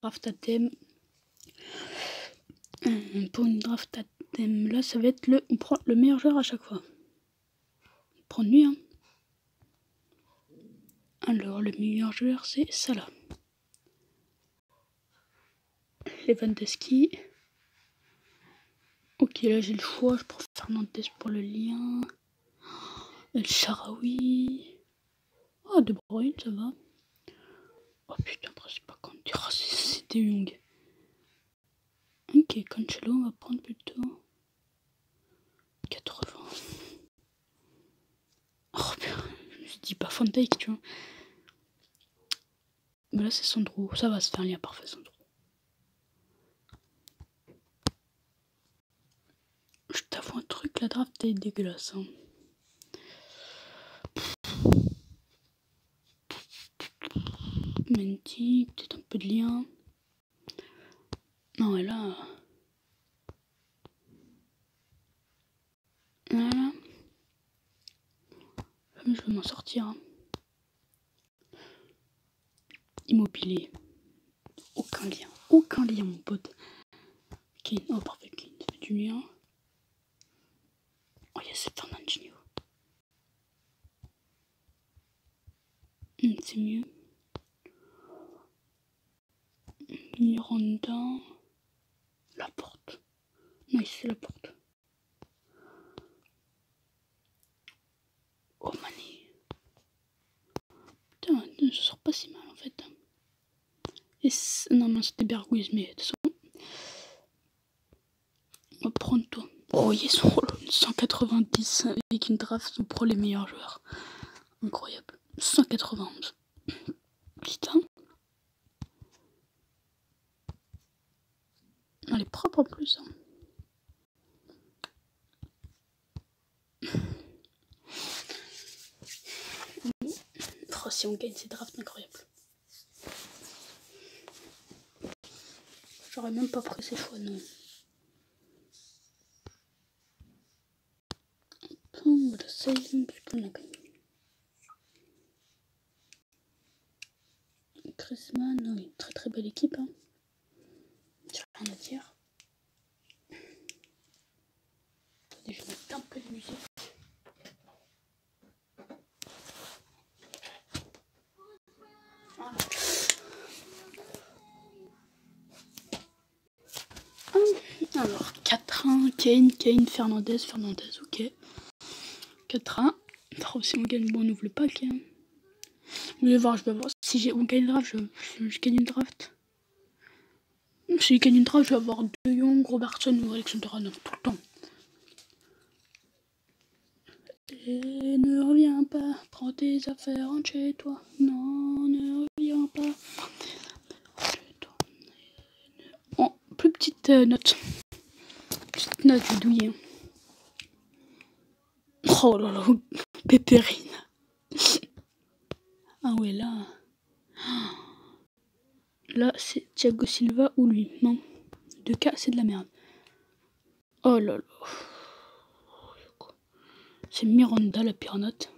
draft à thème. Pour une draft à thème, là, ça va être on prend le meilleur joueur à chaque fois. On prend lui, hein. Alors, le meilleur joueur, c'est Salah. Lewandowski. Ok, là, j'ai le choix. Je prends Fernandez pour le lien. El Shaarawy. Oh, De Bruyne, ça va. Oh putain, c'est pas quand tu c'est De Jong. Ok, Cancelo, on va prendre plutôt 80. Oh putain, je me suis dit pas Van Dijk, tu vois. Mais là, c'est Sandro. Ça va, c'est un lien parfait, Sandro. Je t'avoue un truc, la draft est dégueulasse. Hein. Mendy, peut-être un peu de lien. Non, et là. Voilà. Je vais m'en sortir. Hein. Immobilier. Aucun lien, mon pote. Kane, oh parfait, Kane, ça fait du lien. Oh, yes, c'est Fernandinho. C'est mieux. Miranda. La porte. Nice, c'est la porte. Oh, Mané. Putain, ça sort pas si mal en fait. Et non, c'était Bergwijn, mais de toute façon. On va prendre toi. Oh, yes, 190 avec une draft, on prend les meilleurs joueurs. Incroyable. 191. Putain. Elle est propre en plus. Hein. Oh, si on gagne ces drafts, incroyable. J'aurais même pas pris ces choix, non. On va save parce qu'on a gagné. Griezmann, oui, très très belle équipe. Hein. J'ai rien à dire. Attendez, je vais mettre un peu de musique. Voilà. Alors, 4-1, Kane, Fernandez, ok. 4-1. Oh, si on gagne, bon, on ouvre le pack. Hein. Je vais voir si on gagne une draft, je gagne une draft. Si je gagne une draft, je vais avoir De Jong, Robertson ou Alexander-Arnold tout le temps. Et ne reviens pas, prends tes affaires, rentre chez toi. Non, ne reviens pas. Oh, plus petite note. Petite note du douillet. Oh là là, Pépérine. Ah ouais, là. Là, c'est Thiago Silva ou lui. Non. 2K, c'est de la merde. Oh là là. C'est Miranda, la pire note.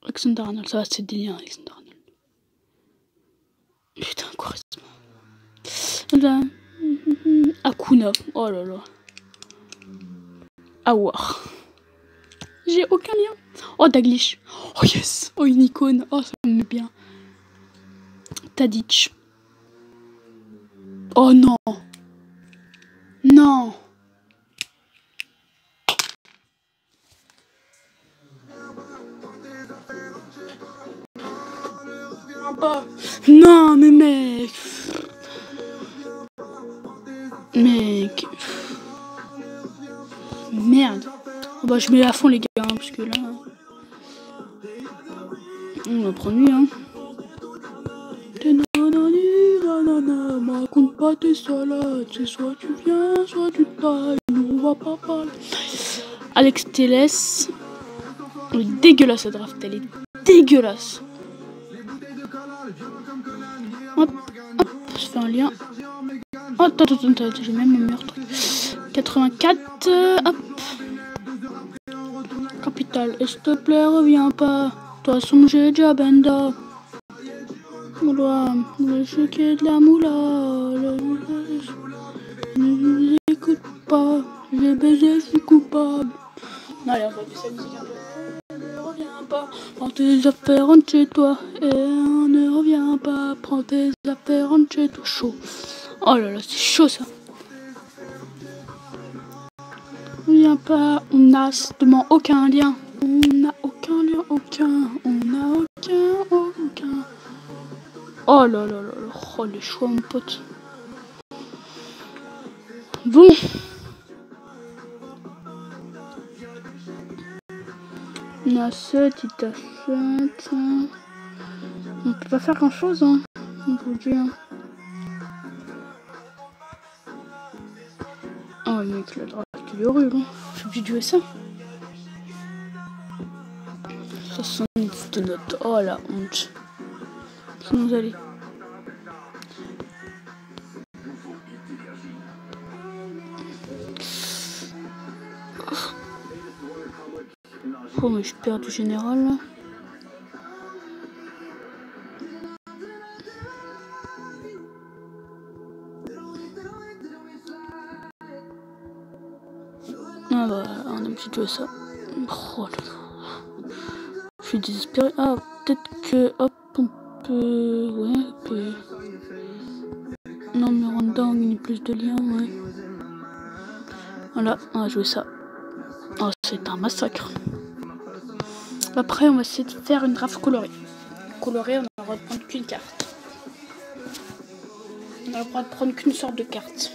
Alexander-Arnold, ça va, c'est des liens, Alexander-Arnold. Putain, Quaresma. Là. Akuna. Oh là là. Awar. J'ai aucun lien. Oh, Daglish. Oh yes. Oh, une icône. Oh, ça me met bien. Tadic. Oh non. Non. Non, mais mec. Mec. Merde. Oh bah, je mets à fond les gars, hein, parce que là. On va prendre lui, hein. Me raconte pas tes salades. C'est soit tu viens, soit tu tailles. Nous, on va pas parler. Alex Telles. Elle est dégueulasse, cette draft. Elle est dégueulasse. Hop, hop. Je fais un lien. Oh, attends, j'ai même le meilleur truc. 84. Hop. Capital, s'il te plaît, reviens pas. De toute façon, j'ai déjà Benda. On doit le choquer de la moula. Ne écoute pas. J'ai baisé, je suis coupable. Non, allez, on va baisser la musique un peu. Ne reviens pas. Prends tes affaires, rentre chez toi. Et on ne revient pas. Prends tes affaires, rentre chez toi. Chaud. Oh là là, c'est chaud ça. On vient pas. On n'a strictement aucun lien. On n'a aucun lien, aucun. On n'a aucun. Oh là là là là. Oh les choix, mon pote. Bon. On achète, il t'achète. On peut pas faire grand chose, hein. Aujourd'hui. Hein. Oh mec, la drague, il est horrible. Hein. Je suis obligé de jouer ça. 70 de notes. Oh la honte. Où nous aller? Oh mais je perds du général là. Ah bah on a obligé de jouer ça. Oh là là. Je suis désespéré. Ah peut-être que hop on peut. Ouais on peut. Non mais Rwanda on gagne plus de liens ouais. Voilà, on va jouer ça. Oh c'est un massacre. Après on va essayer de faire une draft colorée. Colorée on a le droit de prendre qu'une carte. On a le droit de prendre qu'une sorte de carte.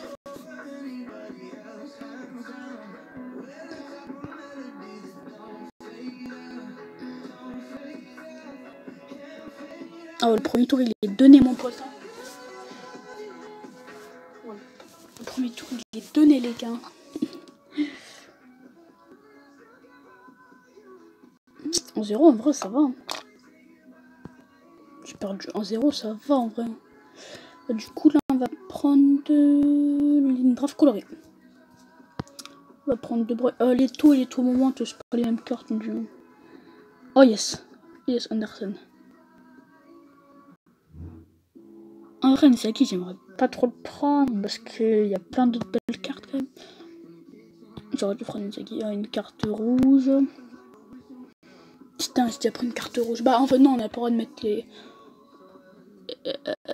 Oh le premier tour il est donné mon pote. Le premier tour il est donné les gars. En 0 en vrai ça va. Hein. J'ai perdu en 0 ça va en vrai. Du coup là on va prendre une draft colorée. On va prendre les taux et les taux moments, c'est pas les mêmes cartes. Donc... Oh yes. Yes Anderson. En vrai Nisaki j'aimerais pas trop le prendre parce qu'il y a plein d'autres belles cartes quand même. J'aurais dû prendre Nisaki. Une carte rouge. Putain j'ai déjà pris une carte rouge. Bah en fait non on n'a pas le droit de mettre les...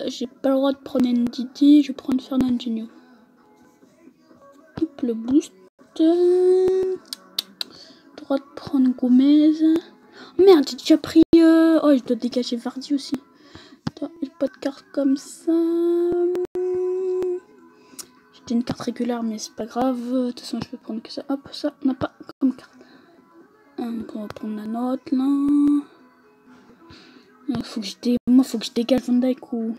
j'ai pas le droit de prendre NDD, je vais prendre Fernandinho. Hop le boost. Droit de prendre Gomez. Oh merde, j'ai déjà pris. Oh, je dois dégager Vardy aussi. J'ai pas de carte comme ça. J'ai une carte régulière, mais c'est pas grave. De toute façon, je vais prendre que ça. Hop, ça, on n'a pas comme carte. Donc, on va prendre la note là. Faut que moi, faut que je dégage Van Dijk ou.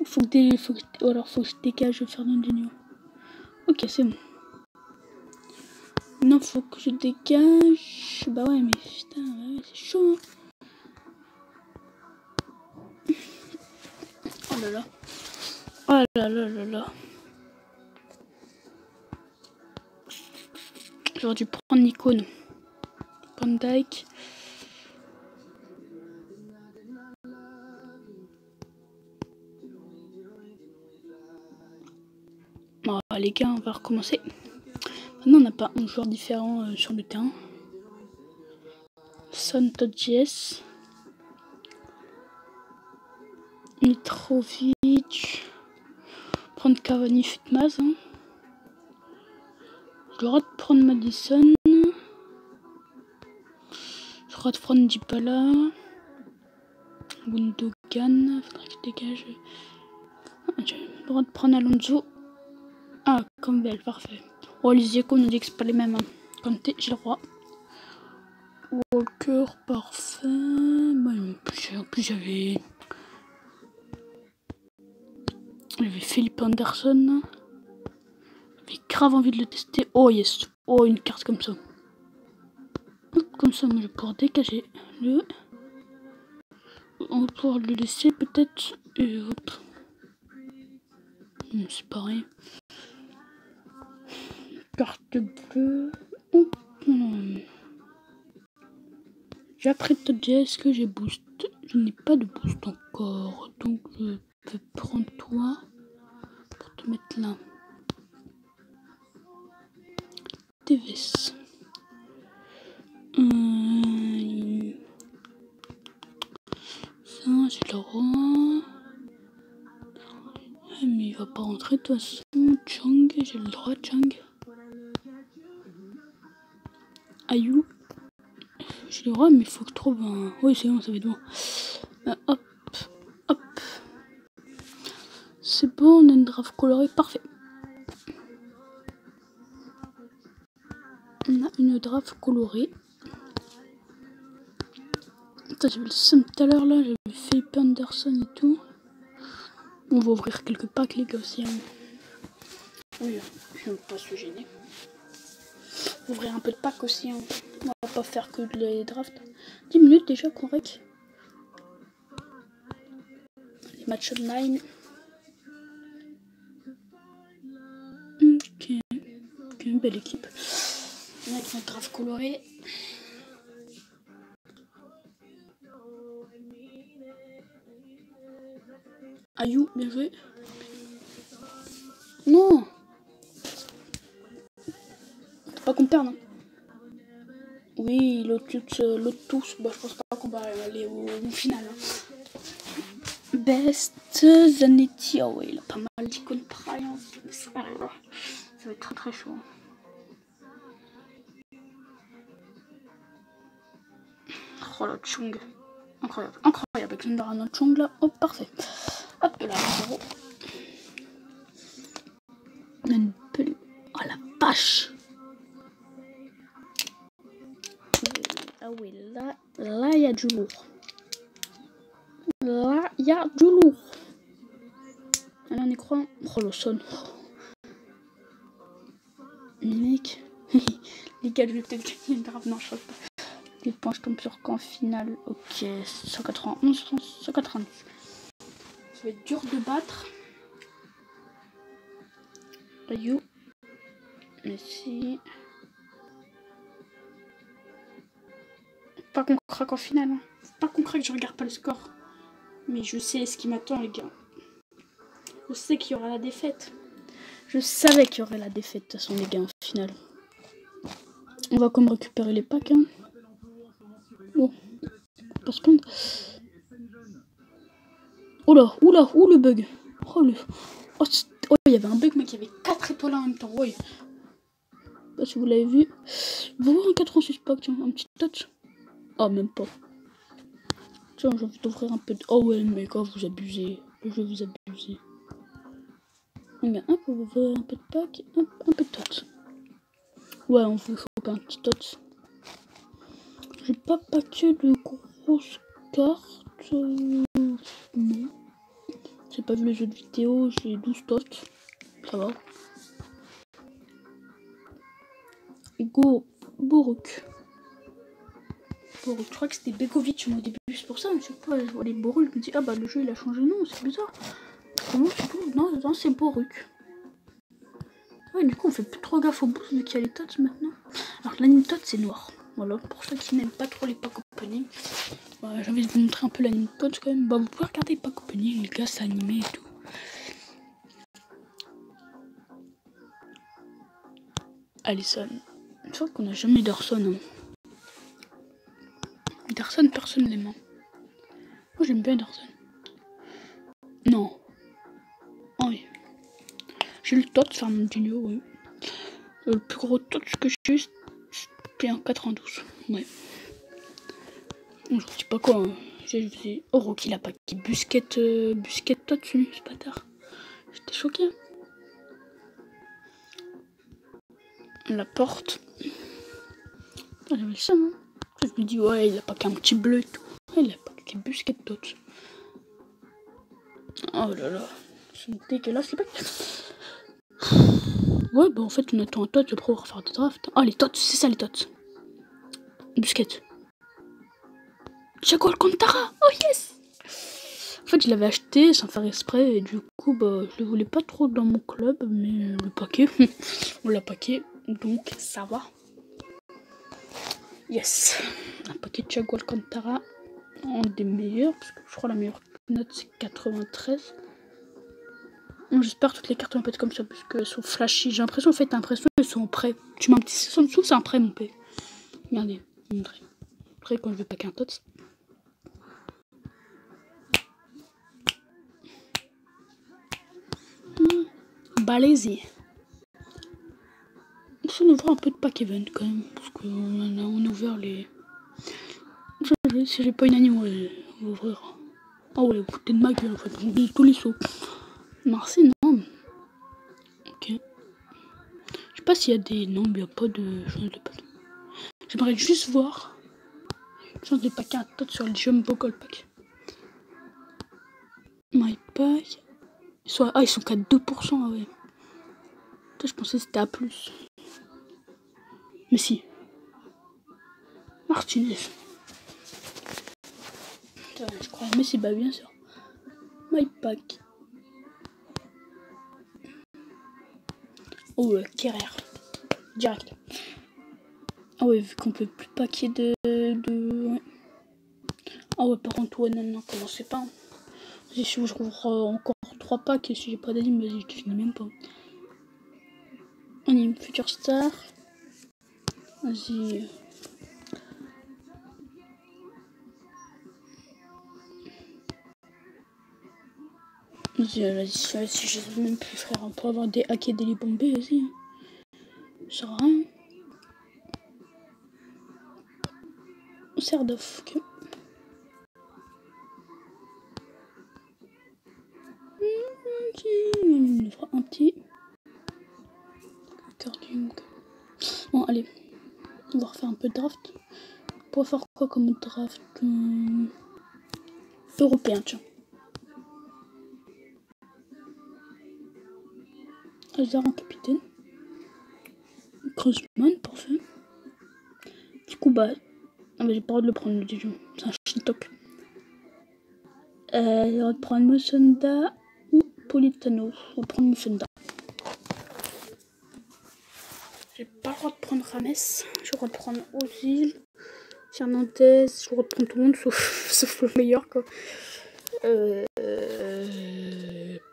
Faut que je dégage Fernandinho. Ok, c'est bon. Non, faut que je dégage. Bah ouais, mais putain, ouais, c'est chaud. Hein. Oh là là. Oh là là là là. J'aurais dû prendre Nico, non. Van Dijk. Bon, les gars, on va recommencer. Maintenant, on n'a pas un joueur différent sur le terrain. Son Todjies. Mitrovic. Prendre Cavani Futmaz. Hein. J'ai le droit de prendre Madison. J'ai le droit de prendre Dybala. Gundogan. Faudrait que je dégage. J'ai le droit de prendre Alonso. Ah, Campbell, parfait. Oh, les échos nous dit que c'est pas les mêmes. Hein. Comme j'ai le droit. Walker, parfait. Bah, en plus j'avais Philippe Anderson. J'avais grave envie de le tester. Oh yes. Oh, une carte comme ça. Comme ça, moi je vais pouvoir dégager le. On va pouvoir le laisser peut-être. Et hop. C'est pareil. Carte bleue. J'ai appris de est-ce que j'ai boost? Je n'ai pas de boost encore. Donc je vais prendre toi pour te mettre là. TVS. Ça, j'ai le roi. Mais il va pas rentrer de toute façon. Chang, j'ai le droit, Chang. Ayou. J'ai le droit, mais il faut que je trouve un. Oui, c'est bon, ça va être bon. Hop, hop. C'est bon, on a une draft colorée, parfait. On a une draft colorée. Attends, j'avais le seum tout à l'heure là, j'avais Philippe Anderson et tout. On va ouvrir quelques packs, les gars, aussi. Hein. Oui, je ne veux pas se gêner. Ouvrir un peu de packs aussi. Hein. On va pas faire que les drafts. 10 minutes déjà, correct. Les matchs online. Ok. Ok, une belle équipe. Avec notre draft coloré. Ayou, bien joué. Non! Faut pas qu'on perde. Hein. Oui, Lotus, bah, je pense pas qu'on va aller au final. Hein. Best Zanetti, oh ouais, il a pas mal d'icônes pareilles. Hein. Ça va être très très chaud. Oh la Chung. Incroyable, incroyable. Avec une barre Chung là, hop, parfait. Hop là, 0. Oh la vache! Ah oui, là, il y a du lourd. Là, il y a du lourd. Là, on y croit. Oh, le son. Les mecs. Les gars, je vais peut-être gagner une grave. Non, je crois pas. Les points, je tombe sur qu'en finale. Ok, 191, 190. Ça va être dur de battre. Ayou. Messi. Pas qu'on craque en finale. Hein. Pas qu'on craque, je regarde pas le score. Mais je sais ce qui m'attend, les gars. Je sais qu'il y aura la défaite. Je savais qu'il y aurait la défaite, de toute façon, les gars, en finale. On va comme récupérer les packs. Hein. Oh, pas se prendre. Oh là, oula, où le bug. Oh, oh, il y avait un bug, mec, il y avait 4 étoiles en même temps. Ouais. Bah, si vous l'avez vu. Vous voyez un 86 pack, tiens, un petit touch. Ah, même pas. Tiens, j'ai envie d'ouvrir un peu de. Oh, ouais, mec, oh, vous abusez. Je vais vous abuser. Regarde, hop, on va ouvrir un peu de pack, hop, un peu de touch. Ouais, on vous chope un petit touch. J'ai pas paqué de grosses cartes. Non. J'ai pas vu les autres vidéos, j'ai 12 touch. Ça va. Go, Boruk. Je crois que c'était Begovic au début, c'est pour ça, je sais pas, je vois les Boruk, je me dis, ah bah le jeu il a changé, non, c'est bizarre. Comment c'est tout? Non, c'est Boruk. Ouais, du coup on fait plus trop gaffe au boost vu qu'il y a les tots maintenant. Alors l'anime tot c'est noir, voilà, pour ceux qui n'aiment pas trop les packs opening. Voilà, j'ai envie de vous montrer un peu l'anime tot quand même. Bah vous pouvez regarder les packs opening, les gars, c'est animé et tout. Alisson. Je crois qu'on a jamais Ederson. Hein. Ederson, personne l'aime. Moi j'aime bien Ederson. Non. Oh oui. J'ai le tot Fernandinho, oui. Le plus gros tot que j'ai, c'était un 92. Ouais. Je dis pas quoi. Hein. J'ai fait. Oh, Rocky l'a pas qui Busquet tot, lui, c'est pas tard. J'étais choqué. La porte. Ah, j'avais le seum, hein. Je me dis, ouais, il a pas qu'un petit bleu et tout. Ouais, il a pas qu'un Busquet tot. Oh là là. C'est dégueulasse, les mecs. Ouais, bah en fait, on attend un tot, après on va refaire des drafts. Ah, les tots, c'est ça les tots. Busquet. Thiago Alcantara. Oh yes. En fait, je l'avais acheté sans faire exprès et du coup, bah, je le voulais pas trop dans mon club, mais le paquet, on l'a paqué, donc ça va. Yes. Un paquet de Thiago Alcantara. Un des meilleurs, parce que je crois la meilleure note c'est 93. Bon, j'espère que toutes les cartes vont être comme ça, parce qu'elles sont flashy. J'ai l'impression, en fait, elles sont en prêt. Tu mets un petit 6 en dessous, c'est un prêt, mon P. Regardez, je vais vous montrer. Après, quand je veux pas qu'un tots. Balaisie. On ouvre un peu de pack event quand même, parce qu'on a ouvert les. Si j'ai pas une année, on va ouvrir. Oh ouais, vous foutez de ma gueule en fait, on oublie tous les sauts. Merci, non. Ok. Je sais pas s'il y a des. Non, mais il n'y a pas de chance de pack. J'aimerais juste voir. Chance de pack un tot sur le Jumbo Gold Pack. My pack. Ah, ils sont qu'à 2%, ah ouais. Je pensais que c'était à plus. Mais si. Martinez. Je crois, mais c'est pas bien sûr. My pack. Oh, Kerrer. Direct. Ah ouais, vu qu'on peut plus paquer de... Ouais. Ah ouais, par contre, ouais, non, commencez pas. Hein. Si je rouvre encore 3 packs et si j'ai pas d'anime, vas-y, je te finis même pas. Anime Future Star. Vas-y. Vas-y, si je sais même plus, frère. On peut avoir des hacks et des bombés, vas-y. Ça sert à rien. Serdoff, ok. On ouvre un petit. Cardium. Bon, allez. On va refaire un peu de draft. On pourrait faire quoi comme draft européen, tiens. Hazard en capitaine. Kreuzmann, parfait. Du coup, bah. Ah, mais j'ai pas le droit de le prendre, déjà. C'est un shit-talk. J'ai le droit de prendre Musonda ou Politano. On va prendre Musonda. J'ai pas le droit de prendre Rames. J'ai le droit de prendre Ozil, Fernandez. J'ai le droit de prendre tout le monde sauf le meilleur, quoi.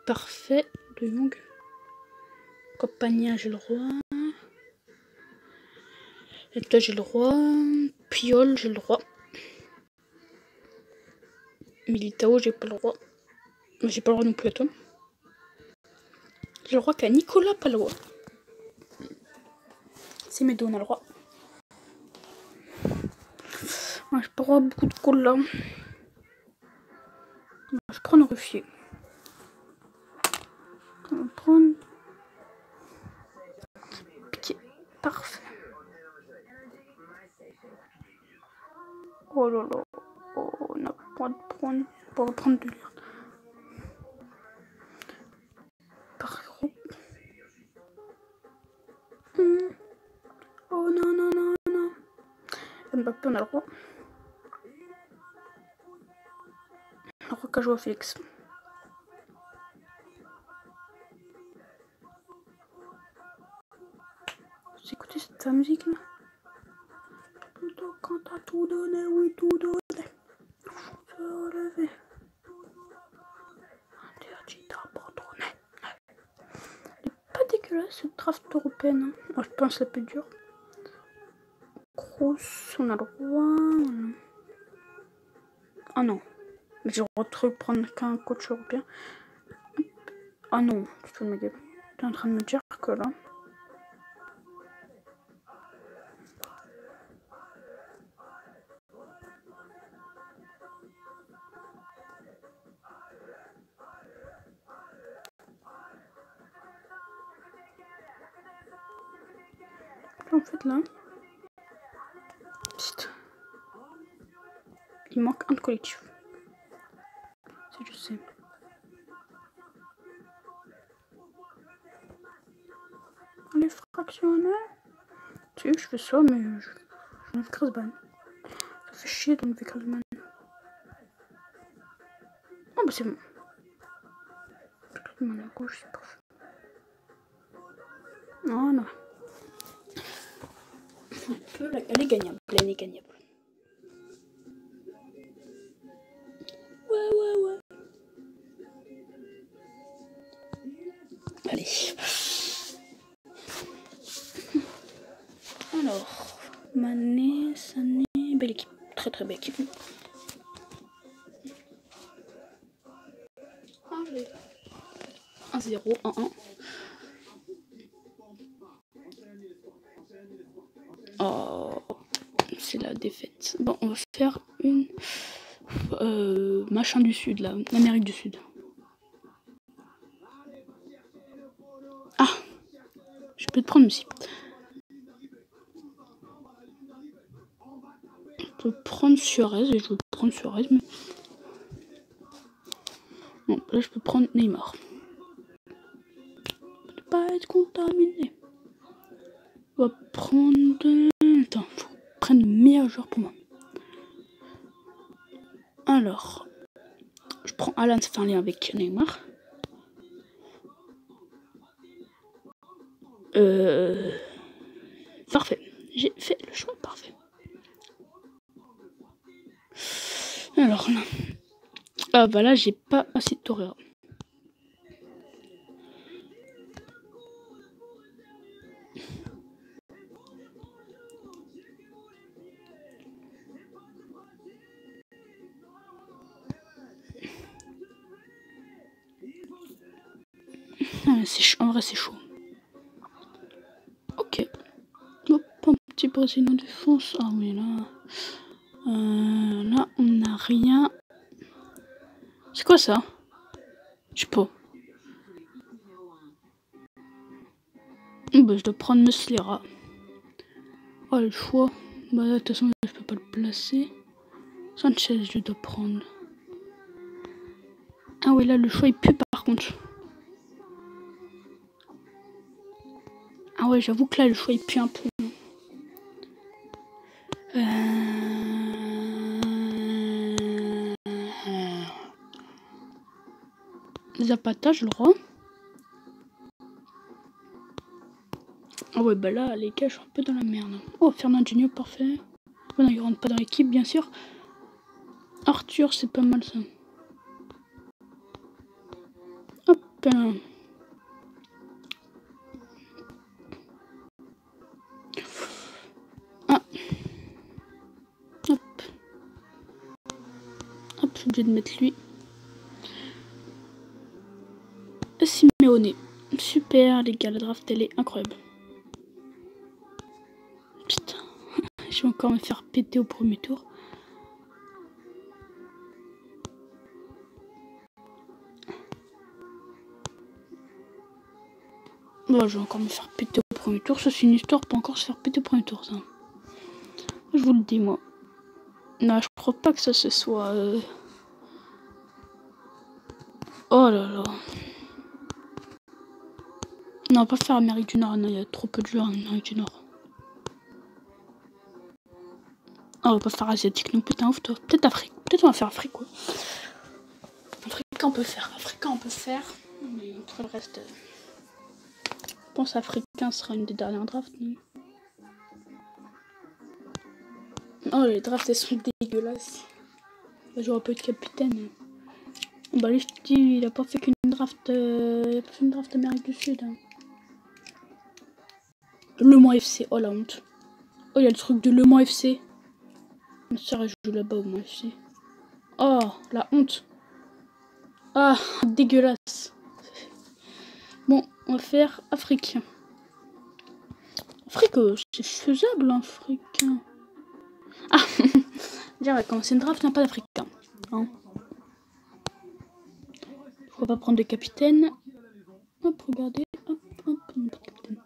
Parfait. De Jong. Campagna, j'ai le droit. Et toi, j'ai le droit. Piol, j'ai le droit. Militao, j'ai pas le droit. Mais j'ai pas le droit non plus à toi. J'ai le droit qu'à Nicolas, pas le droit. C'est Medo, on a le droit. Ouais, j'ai pas le droit à beaucoup de calls là. Je vais prendre Ruffier. On va prendre. Piqué. Parfait. Oh là là. Oh, on n'a pas de prendre. On va prendre de l'air. Par groupe. Oh non, non, non, non. Mbappé, on a le droit. Le droit qu'à jouer à Félix. Vous écoutez cette musique là? Plutôt quand t'as tout donné, oui, tout donné. Se relever. Interdit d'abandonner. Elle est pas dégueulasse cette draft européenne. Hein. Moi, je pense la plus dure. Kroos, on a le droit. Ah non. Mais j'ai le droit de reprendre qu'un coach européen. Ah non, tu te fous de ma gueule. T'es en train de me dire que là. En fait là. Psst. Il manque un de collectif. Si je sais. Les fractionnaires. Si, je fais ça, mais je me Kreuzmann. Ça fait chier d'enlever Kreuzmann. Oh bah c'est bon. Kreuzmann à gauche, c'est parfait. Oh non. Elle est gagnable. Elle est gagnable. Ouais. Allez. Alors, Mané, Sané, belle équipe. Très très belle équipe. Allez. 1-0, 1-1. Oh, c'est la défaite. Bon, on va faire une machin du Sud, là, l'Amérique du Sud. Ah, je peux te prendre aussi. Je peux prendre Suarez et je veux prendre Suarez, mais bon, là je peux prendre Neymar. Ne pas être contaminé. On va prendre. Attends, faut prendre le meilleur joueur pour moi. Alors, je prends Alan, ça fait un lien avec Neymar. Parfait. J'ai fait le choix parfait. Alors là. Ah bah là, j'ai pas assez de Torreira. En vrai, c'est chaud. Ok. Hop, un petit Brésilien en défense. Ah oui, là. Là, on n'a rien. C'est quoi ça? Je sais pas. Bah, je dois prendre Muslera. Oh, le choix. Bah, de toute façon, je peux pas le placer. Sanchez, je dois prendre. Ah oui, là, le choix, il pue par contre. Ah ouais, j'avoue que là, le choix, il pue un peu. Zapata, je le rends. Ah ouais, bah là, les gars, je suis un peu dans la merde. Oh, Fernandinho, parfait. Bon, il rentre pas dans l'équipe, bien sûr. Arthur, c'est pas mal ça. Hop. Ah. Hop. Hop, je suis obligé de mettre lui. Simeone. Super, les gars, la draft, elle est incroyable. Putain. Je vais encore me faire péter au premier tour. Bon, je vais encore me faire péter au premier tour. Ça, c'est une histoire pour encore se faire péter au premier tour, ça. Je vous le dis, moi. Non, je crois pas que ça se soit... Oh là là. Non, on va pas faire Amérique du Nord. Non, il y a trop peu de joueurs en Amérique du Nord. Oh, on va pas faire asiatique non plus, t'es un ouf, toi. Peut-être Afrique. Peut-être on va faire Afrique, quoi. Africain, on peut faire. Africain, on peut faire. Mais entre le reste... Je pense africain sera une des dernières drafts. Non. Oh, les drafts, elles sont dégueulasses. J'aurais pas eu de capitaine. Bah, lui, je te dis, il a pas fait qu'une draft. Il a pas fait une draft Amérique du Sud. Hein. Le Mans FC. Oh, la honte. Oh, il y a le truc de Le Mans FC. Ma soeur, elle joue là-bas au Mans FC. Oh, la honte. Ah, dégueulasse. Bon, on va faire Afrique. Afrique, c'est faisable, africain. Ah, déjà, on va commencer une draft, n'a pas d'africain. Hein. Faut pas prendre de capitaine. Hop, regardez. Hop, hop, non, pas de capitaine.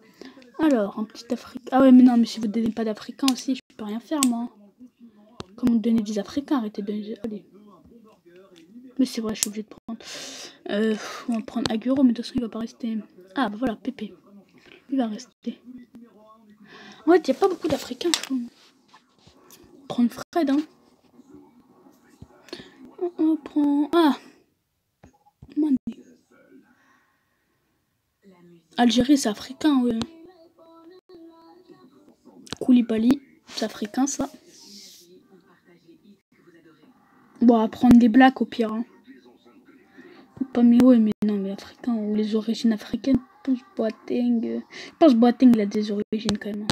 Alors, un petit africain. Ah ouais, mais non, mais si vous ne donnez pas d'africain aussi, je peux rien faire, moi. Comme vous donnez des africains, arrêtez de donner. Allez. Mais c'est vrai, je suis obligée de prendre. On va prendre Agüero, mais de toute façon, il va pas rester. Ah, bah voilà, Pépé. Il va rester. En fait, il n'y a pas beaucoup d'Africains, je trouve. Prendre Fred, hein. On prend. Ah! Mané. Algérie, c'est africain, ouais. Koulibaly, c'est africain ça. Bon, à prendre des blacks au pire. Hein. Pas mieux, ouais, mais non, mais africain ou les origines africaines. Je pense Boateng, il a des origines quand même.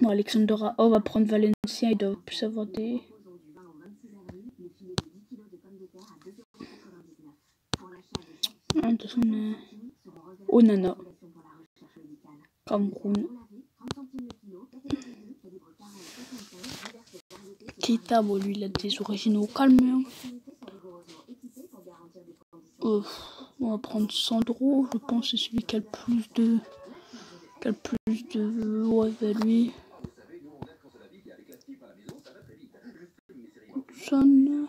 Bon, Alexandra, on va prendre Valencia, il doit plus avoir des. De toute façon, Onana. Cameroun. Keita, bon, lui, il a des origines au calme. Hein. On va prendre Sandro, je pense que c'est celui qui a le plus de. Ouais, vers lui. Son.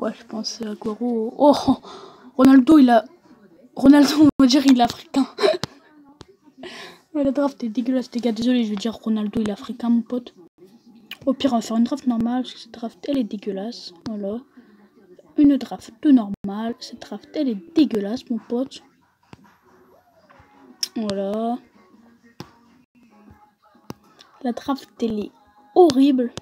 Ouais, je pense à Agüero. Oh, Ronaldo, on va dire, il est africain. Ouais, la draft est dégueulasse, les gars. Désolé, je vais dire Ronaldo, il est africain, mon pote. Au pire, on va faire une draft normale, parce que cette draft, elle est dégueulasse. Voilà. Une draft normale. Cette draft, elle est dégueulasse, mon pote. Voilà. La draft, elle est horrible.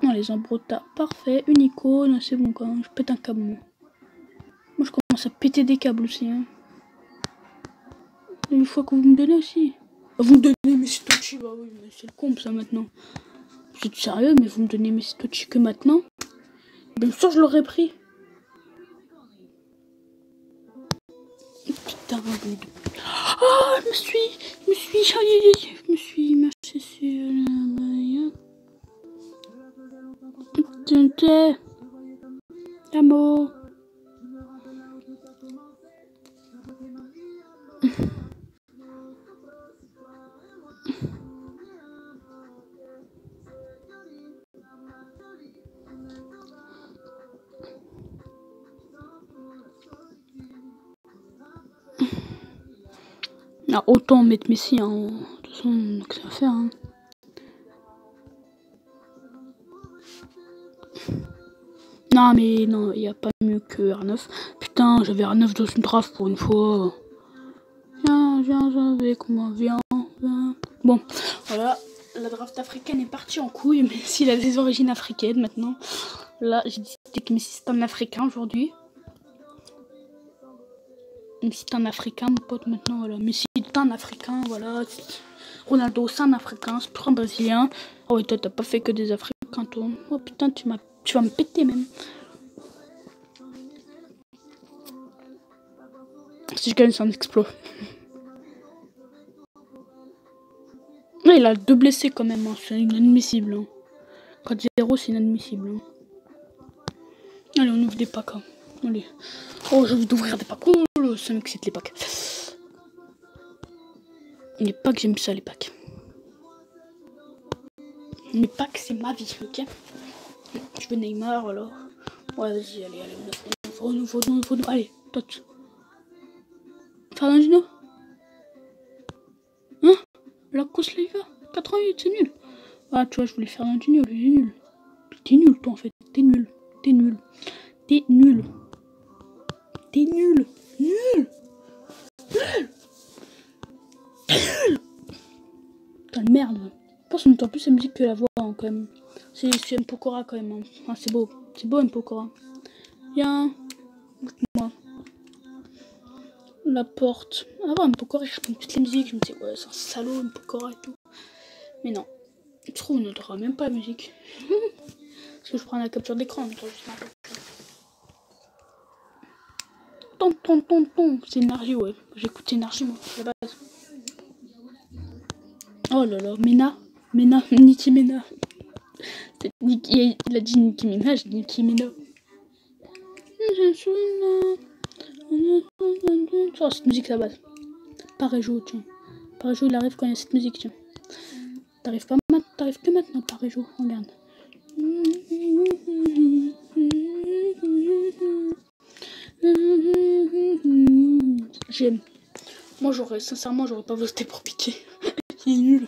Non, les Ambrota, parfait. Une icône, c'est bon quand même. Je pète un câble, moi. Moi, je commence à péter des câbles aussi. Hein. Une fois que vous me donnez aussi. Vous me donnez Messi Tochi, bah oui, mais c'est le comble ça maintenant. Vous êtes sérieux, mais vous me donnez Messi Tochi que maintenant? Bien sûr, je l'aurais pris. Putain, oh, je me suis, l'amour. Ah, autant mettre Messi, hein. De toute façon, que ça va faire. Hein. Non, mais non, il n'y a pas mieux que R9. Putain, j'avais R9 dans une draft pour une fois. Viens avec moi, viens. Bon, voilà, la draft africaine est partie en couille, mais s'il a des origines africaines maintenant. Là, j'ai décidé que Messi c'est un africain aujourd'hui. Messi c'est un africain, mon pote, maintenant, voilà. Messi est un africain, voilà. Ronaldo c'est un africain, c'est pas un brésilien. Oh, et toi, t'as pas fait que des africains, toi. Oh putain, tu vas me péter même. Si je gagne, c'est un exploit. Ouais, il a 2 blessés quand même, hein. C'est inadmissible. Hein. 4-0, c'est inadmissible. Hein. Allez, on ouvre des packs. Hein. Allez. Oh, j'ai envie d'ouvrir des packs. Oh, ça m'excite les packs. Les packs, j'aime ça, les packs. Les packs, c'est ma vie, ok? Je veux Neymar, alors. Ouais, vas-y, allez. Ouvre-nous. Allez, toi. Fernandinho? Hein? La course là, il va. 88, c'est nul. Ah, tu vois, je voulais Fernandinho, lui, il est nul. T'es nul, toi, en fait. T'es nul. Putain de merde. Je pense qu'on entend plus la musique que la voix, hein, quand même. C'est M. Pokora, quand même. Hein. Ah, c'est beau, M. Pokora. Viens. Écoute-moi. La porte. Ah ouais, M. Pokora, je prends toutes les musiques. Je me dis, ouais, c'est un salaud, M. Pokora et tout. Mais non. Je trouve qu'on n'entendra même pas la musique. Parce que je prends la capture d'écran. C'est énergie, ouais. J'écoute énergie, moi, à la base. Oh là là, Nicki Mena. Il a dit Nicki Minaj, Nicki Mena. Oh, cette musique, la base. Parejo, tiens. Parejo, il arrive quand il y a cette musique, tiens. T'arrives que maintenant, Parejo, regarde. J'aime. Moi, sincèrement, j'aurais pas voté pour Piqué. Il est nul.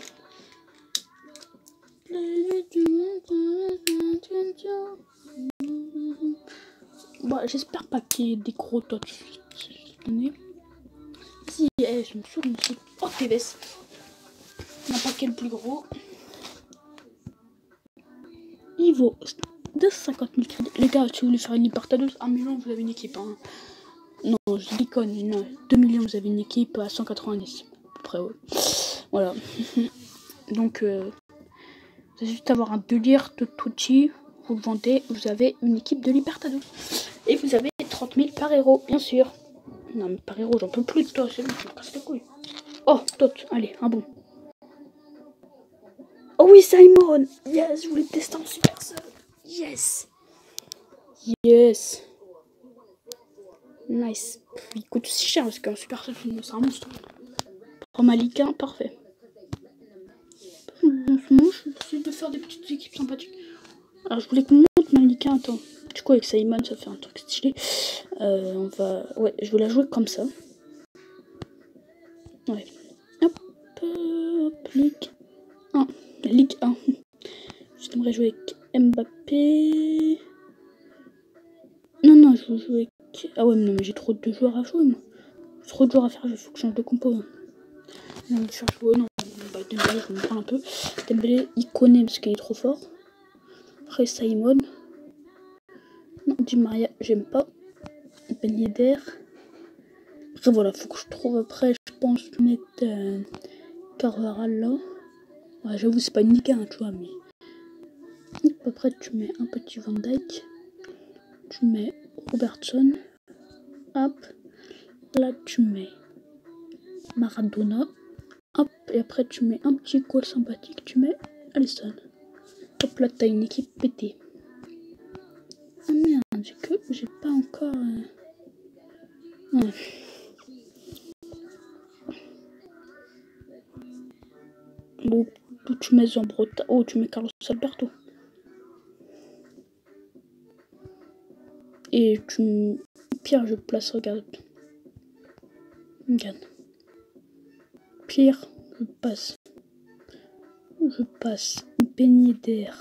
Bah, j'espère pas qu'il y ait des gros tots. Si, je me souviens aussi. Oh, TVS. N'importe quel plus gros. Il vaut 250 000 crédits. Les gars, si vous voulez faire une Libertadores, 1 million, vous avez une équipe. Hein. Non, je déconne. Non, 2 millions, vous avez une équipe à 190. À peu près, ouais. Voilà. Donc, vous avez juste avoir un délire de Tucci. Vous le vendez, vous avez une équipe de Libertadores. Et vous avez 30 000 par héros, bien sûr. Non, mais par héros, j'en peux plus de toi. C'est bon, je me casse les couilles. Oh, Tot, allez, un bon. Oh oui, Simon! Yes, je voulais tester en super sub. Yes! Yes! Nice. Il coûte aussi cher parce qu'un super sub, c'est un monstre. Oh, Malika, parfait. Moi, j'essaie de faire des petites équipes sympathiques. Alors, je voulais qu'on monte Malika. Attends. Du coup, avec Simon, ça fait un truc stylé. On va. Ouais, je vais la jouer comme ça. Ouais. Hop, Ligue 1. Ligue 1. J'aimerais jouer avec Mbappé. Non, je veux jouer avec. Ah ouais, mais non, mais j'ai trop de joueurs à jouer, moi. J'ai trop de joueurs à faire, il faut que je change de compo. Non, je vais faire jouer, non. Bah, Dembélé, je vais me prendre un peu. Dembélé, il connaît parce qu'il est trop fort. Après, Simon. Non, Di Maria, j'aime pas. Ben Yedder. Après, voilà, faut que je trouve après, je pense, mettre Carvajal là. Ouais, j'avoue, c'est pas une Ligue 1, tu vois, mais. Après, tu mets un petit Van Dijk. Tu mets Robertson. Hop. Là, tu mets Maradona. Hop. Et après, tu mets un petit goal sympathique. Tu mets Alisson. Hop, là, t'as une équipe pétée. Ah merde, j'ai pas encore. Ouais. Bon, tu mets Zambrota. Oh, tu mets Carlos Alberto. Et tu. Pierre, je place, regarde. Regarde. Pierre, je passe. Ben Yedder.